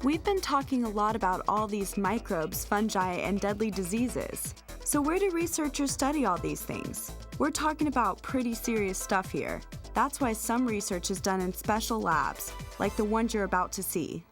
We've been talking a lot about all these microbes, fungi, and deadly diseases. So where do researchers study all these things? We're talking about pretty serious stuff here. That's why some research is done in special labs, like the ones you're about to see.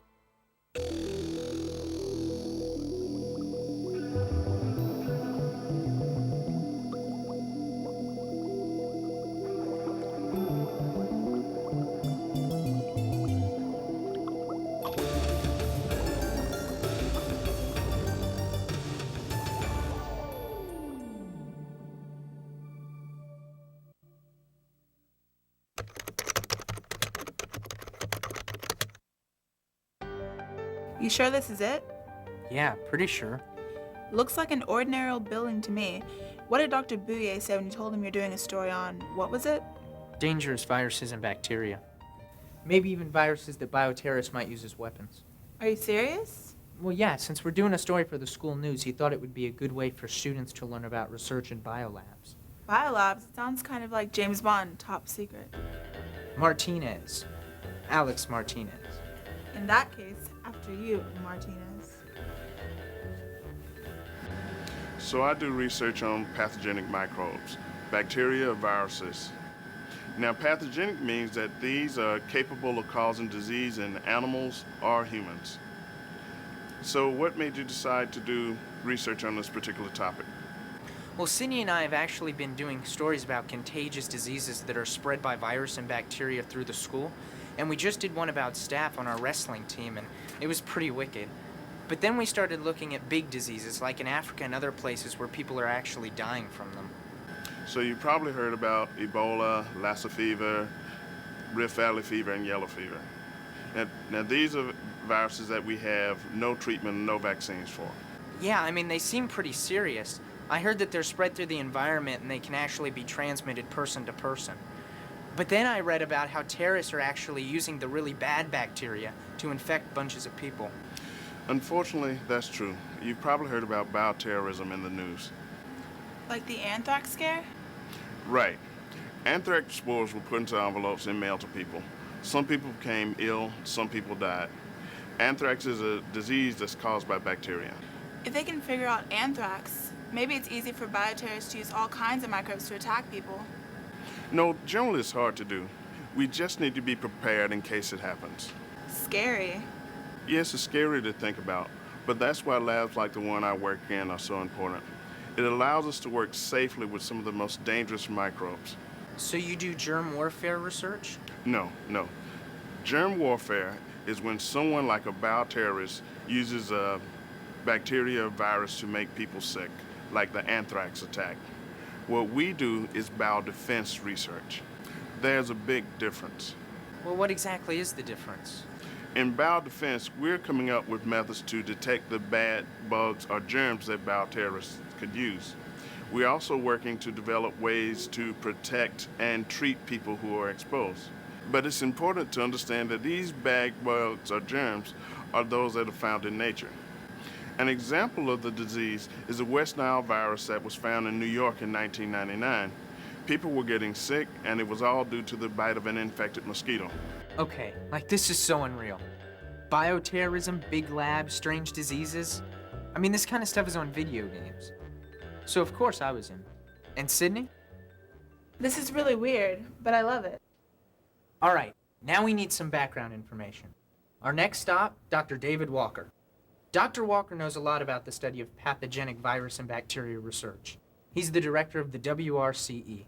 You sure this is it? Yeah, pretty sure. Looks like an ordinary old building to me. What did Dr. Bouye say when you told him you're doing a story on, what was it? Dangerous viruses and bacteria. Maybe even viruses that bioterrorists might use as weapons. Are you serious? Well, yeah, since we're doing a story for the school news, he thought it would be a good way for students to learn about research in biolabs. Biolabs? It sounds kind of like James Bond, top secret. Martinez. Alex Martinez. In that case, after you, Martinez. So I do research on pathogenic microbes, bacteria or viruses. Now, pathogenic means that these are capable of causing disease in animals or humans. So what made you decide to do research on this particular topic? Well, Sydney and I have actually been doing stories about contagious diseases that are spread by virus and bacteria through the school. And we just did one about staph on our wrestling team, and it was pretty wicked. But then we started looking at big diseases, like in Africa and other places where people are actually dying from them. So you probably heard about Ebola, Lassa fever, Rift Valley fever, and yellow fever. Now these are viruses that we have no treatment, no vaccines for. Yeah, I mean, they seem pretty serious. I heard that they're spread through the environment and they can actually be transmitted person to person. But then I read about how terrorists are actually using the really bad bacteria to infect bunches of people. Unfortunately, that's true. You've probably heard about bioterrorism in the news. Like the anthrax scare? Right. Anthrax spores were put into envelopes and mailed to people. Some people became ill, some people died. Anthrax is a disease that's caused by bacteria. If they can figure out anthrax, maybe it's easy for bioterrorists to use all kinds of microbes to attack people. No, generally it's hard to do. We just need to be prepared in case it happens. Scary. Yes, it's scary to think about, but that's why labs like the one I work in are so important. It allows us to work safely with some of the most dangerous microbes. So you do germ warfare research? No. Germ warfare is when someone like a bioterrorist uses a bacteria or virus to make people sick, like the anthrax attack. What we do is biodefense research. There's a big difference. Well, what exactly is the difference? In biodefense, we're coming up with methods to detect the bad bugs or germs that bioterrorists could use. We're also working to develop ways to protect and treat people who are exposed. But it's important to understand that these bad bugs or germs are those that are found in nature. An example of the disease is the West Nile virus that was found in New York in 1999. People were getting sick, and it was all due to the bite of an infected mosquito. Okay, like this is so unreal. Bioterrorism, big labs, strange diseases. I mean, this kind of stuff is on video games. So of course I was in. And Sydney? This is really weird, but I love it. All right, now we need some background information. Our next stop, Dr. David Walker. Dr. Walker knows a lot about the study of pathogenic virus and bacteria research. He's the director of the WRCE.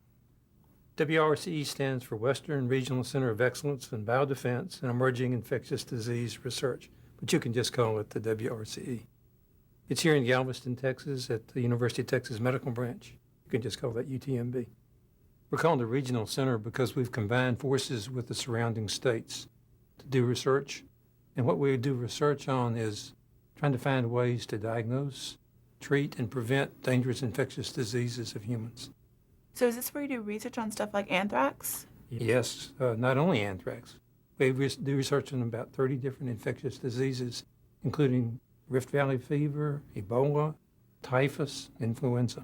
WRCE stands for Western Regional Center of Excellence in Biodefense and Emerging Infectious Disease Research, but you can just call it the WRCE. It's here in Galveston, Texas, at the University of Texas Medical Branch. You can just call that UTMB. We're called the Regional Center because we've combined forces with the surrounding states to do research. And what we do research on is trying to find ways to diagnose, treat, and prevent dangerous infectious diseases of humans. So is this where you do research on stuff like anthrax? Yes, not only anthrax. We do research on about 30 different infectious diseases, including Rift Valley fever, Ebola, typhus, influenza.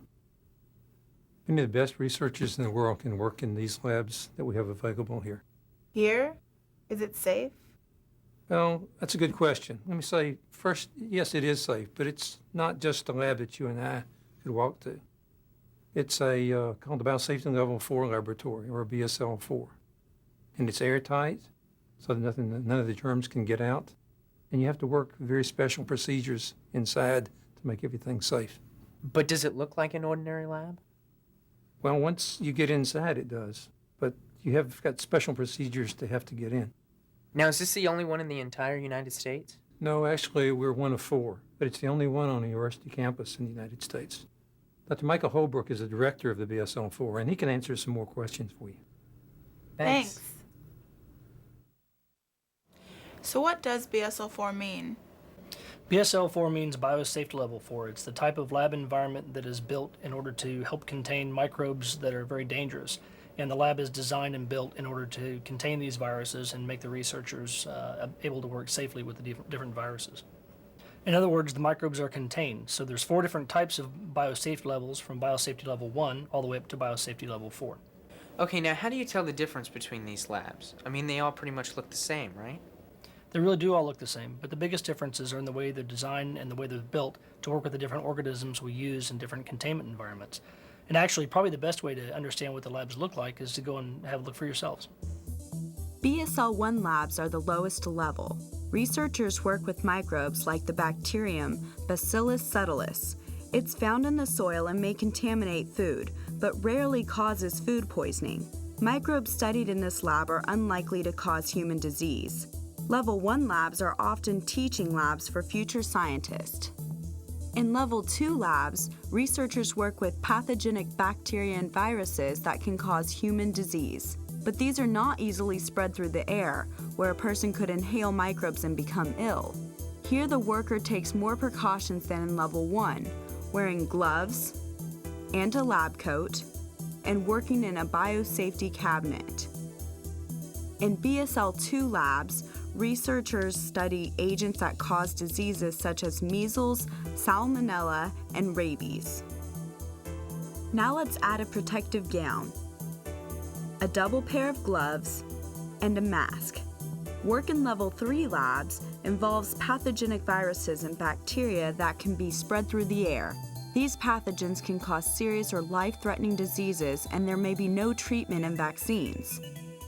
Many of the best researchers in the world can work in these labs that we have available here. Here? Is it safe? Well, that's a good question. Let me say first, yes, it is safe, but it's not just a lab that you and I could walk to. It's called the Biosafety Level 4 laboratory, or BSL4. And it's airtight, so that none of the germs can get out. And you have to work very special procedures inside to make everything safe. But does it look like an ordinary lab? Well, once you get inside, it does. But you have got special procedures to have to get in. Now, is this the only one in the entire United States? No, actually, we're one of 4, but it's the only one on a university campus in the United States. Dr. Michael Holbrook is the director of the BSL4, and he can answer some more questions for you. Thanks. So what does BSL4 mean? BSL4 means Biosafety Level 4. It's the type of lab environment that is built in order to help contain microbes that are very dangerous. And the lab is designed and built in order to contain these viruses and make the researchers able to work safely with the different viruses. In other words, the microbes are contained. So there's 4 different types of biosafety levels, from Biosafety Level 1 all the way up to Biosafety Level 4. Okay, now how do you tell the difference between these labs? I mean, they all pretty much look the same, right? They really do all look the same, but the biggest differences are in the way they're designed and the way they're built to work with the different organisms we use in different containment environments. And actually, probably the best way to understand what the labs look like is to go and have a look for yourselves. BSL-1 labs are the lowest level. Researchers work with microbes like the bacterium Bacillus subtilis. It's found in the soil and may contaminate food, but rarely causes food poisoning. Microbes studied in this lab are unlikely to cause human disease. Level 1 labs are often teaching labs for future scientists. In Level 2 labs, researchers work with pathogenic bacteria and viruses that can cause human disease. But these are not easily spread through the air, where a person could inhale microbes and become ill. Here the worker takes more precautions than in Level 1, wearing gloves and a lab coat, and working in a biosafety cabinet. In BSL-2 labs, researchers study agents that cause diseases such as measles, salmonella, and rabies. Now let's add a protective gown, a double pair of gloves, and a mask. Work in Level 3 labs involves pathogenic viruses and bacteria that can be spread through the air. These pathogens can cause serious or life-threatening diseases, and there may be no treatment and vaccines.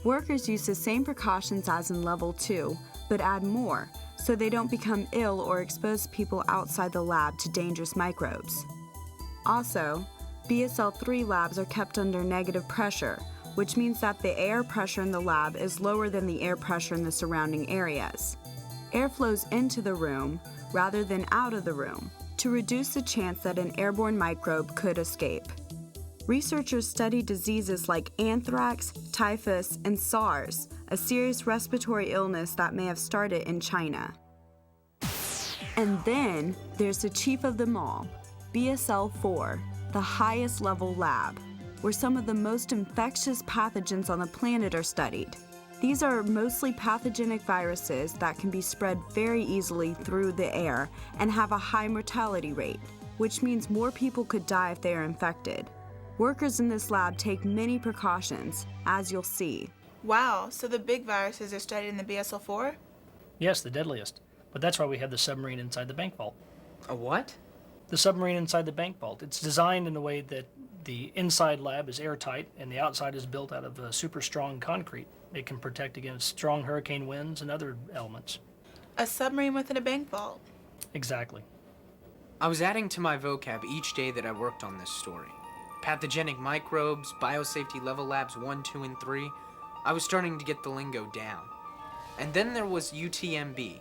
Workers use the same precautions as in Level 2, but add more, so they don't become ill or expose people outside the lab to dangerous microbes. Also, BSL-3 labs are kept under negative pressure, which means that the air pressure in the lab is lower than the air pressure in the surrounding areas. Air flows into the room rather than out of the room to reduce the chance that an airborne microbe could escape. Researchers study diseases like anthrax, typhus, and SARS, a serious respiratory illness that may have started in China. And then there's the chief of them all, BSL-4, the highest level lab, where some of the most infectious pathogens on the planet are studied. These are mostly pathogenic viruses that can be spread very easily through the air and have a high mortality rate, which means more people could die if they are infected. Workers in this lab take many precautions, as you'll see. Wow, so the big viruses are studied in the BSL4? Yes, the deadliest. But that's why we have the submarine inside the bank vault. A what? The submarine inside the bank vault. It's designed in a way that the inside lab is airtight and the outside is built out of super strong concrete. It can protect against strong hurricane winds and other elements. A submarine within a bank vault. Exactly. I was adding to my vocab each day that I worked on this story. Pathogenic microbes, biosafety level labs 1, 2, and 3. I was starting to get the lingo down. And then there was UTMB,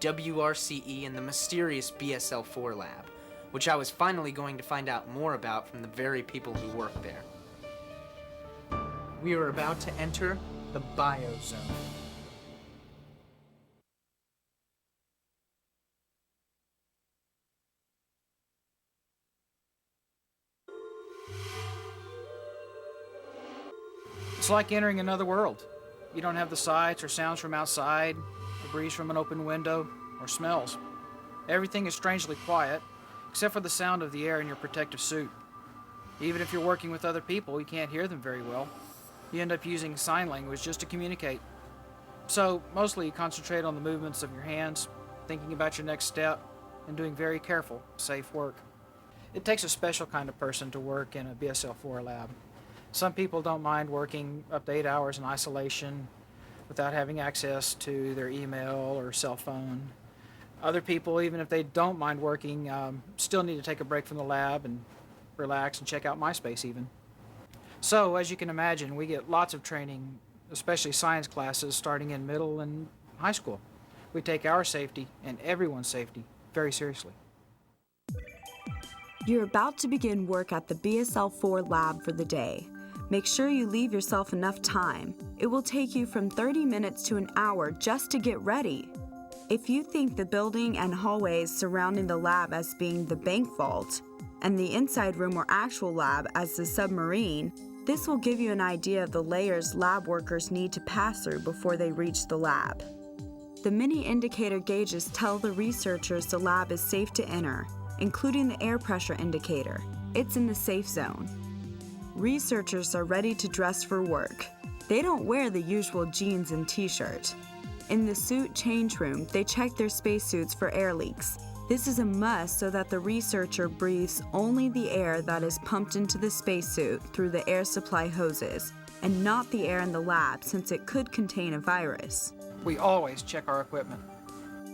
WRCE, and the mysterious BSL4 lab, which I was finally going to find out more about from the very people who work there. We were about to enter the biozone. It's like entering another world. You don't have the sights or sounds from outside, the breeze from an open window, or smells. Everything is strangely quiet, except for the sound of the air in your protective suit. Even if you're working with other people, you can't hear them very well. You end up using sign language just to communicate. So, mostly you concentrate on the movements of your hands, thinking about your next step, and doing very careful, safe work. It takes a special kind of person to work in a BSL4 lab. Some people don't mind working up to 8 hours in isolation without having access to their email or cell phone. Other people, even if they don't mind working, still need to take a break from the lab and relax and check out MySpace even. So, as you can imagine, we get lots of training, especially science classes, starting in middle and high school. We take our safety and everyone's safety very seriously. You're about to begin work at the BSL4 lab for the day. Make sure you leave yourself enough time. It will take you from 30 minutes to an hour just to get ready. If you think the building and hallways surrounding the lab as being the bank vault, and the inside room or actual lab as the submarine, this will give you an idea of the layers lab workers need to pass through before they reach the lab. The many indicator gauges tell the researchers the lab is safe to enter, including the air pressure indicator. It's in the safe zone. Researchers are ready to dress for work. They don't wear the usual jeans and t-shirt. In the suit change room, they check their spacesuits for air leaks. This is a must so that the researcher breathes only the air that is pumped into the spacesuit through the air supply hoses, and not the air in the lab since it could contain a virus. We always check our equipment.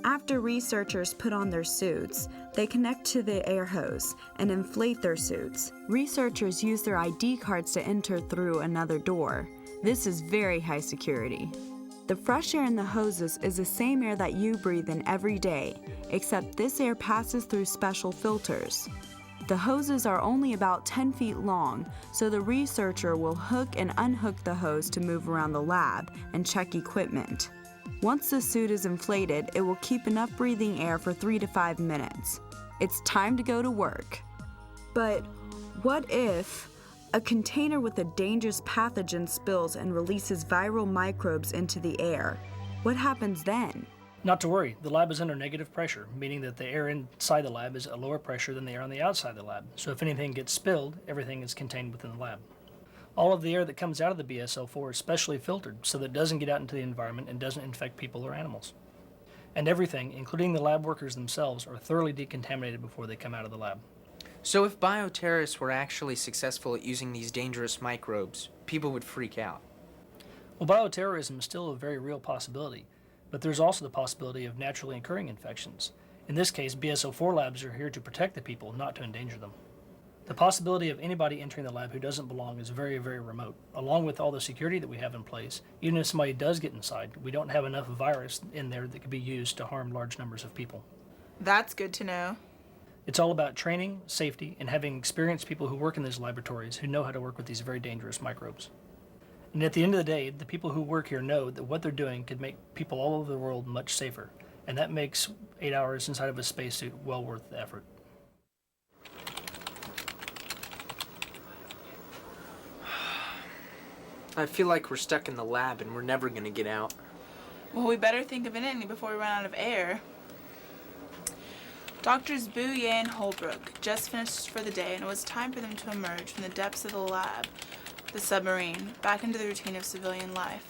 After researchers put on their suits, they connect to the air hose and inflate their suits. Researchers use their ID cards to enter through another door. This is very high security. The fresh air in the hoses is the same air that you breathe in every day, except this air passes through special filters. The hoses are only about 10 feet long, so the researcher will hook and unhook the hose to move around the lab and check equipment. Once the suit is inflated, it will keep enough breathing air for 3 to 5 minutes. It's time to go to work. But what if a container with a dangerous pathogen spills and releases viral microbes into the air? What happens then? Not to worry, the lab is under negative pressure, meaning that the air inside the lab is at lower pressure than the air on the outside of the lab. So if anything gets spilled, everything is contained within the lab. All of the air that comes out of the BSL4 is specially filtered so that it doesn't get out into the environment and doesn't infect people or animals. And everything, including the lab workers themselves, are thoroughly decontaminated before they come out of the lab. So if bioterrorists were actually successful at using these dangerous microbes, people would freak out. Well, bioterrorism is still a very real possibility, but there's also the possibility of naturally occurring infections. In this case, BSL4 labs are here to protect the people, not to endanger them. The possibility of anybody entering the lab who doesn't belong is very, very remote. Along with all the security that we have in place, even if somebody does get inside, we don't have enough virus in there that could be used to harm large numbers of people. That's good to know. It's all about training, safety, and having experienced people who work in these laboratories who know how to work with these very dangerous microbes. And at the end of the day, the people who work here know that what they're doing could make people all over the world much safer. And that makes 8 hours inside of a spacesuit well worth the effort. I feel like we're stuck in the lab and we're never going to get out. Well, we better think of an ending before we run out of air. Doctors Bouye and Holbrook just finished for the day, and it was time for them to emerge from the depths of the lab, the submarine, back into the routine of civilian life.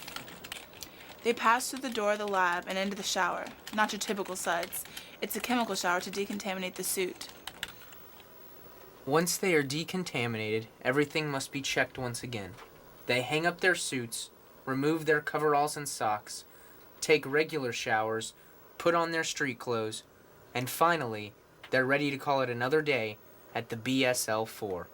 They passed through the door of the lab and into the shower. Not your typical suds. It's a chemical shower to decontaminate the suit. Once they are decontaminated, everything must be checked once again. They hang up their suits, remove their coveralls and socks, take regular showers, put on their street clothes, and finally, they're ready to call it another day at the BSL4.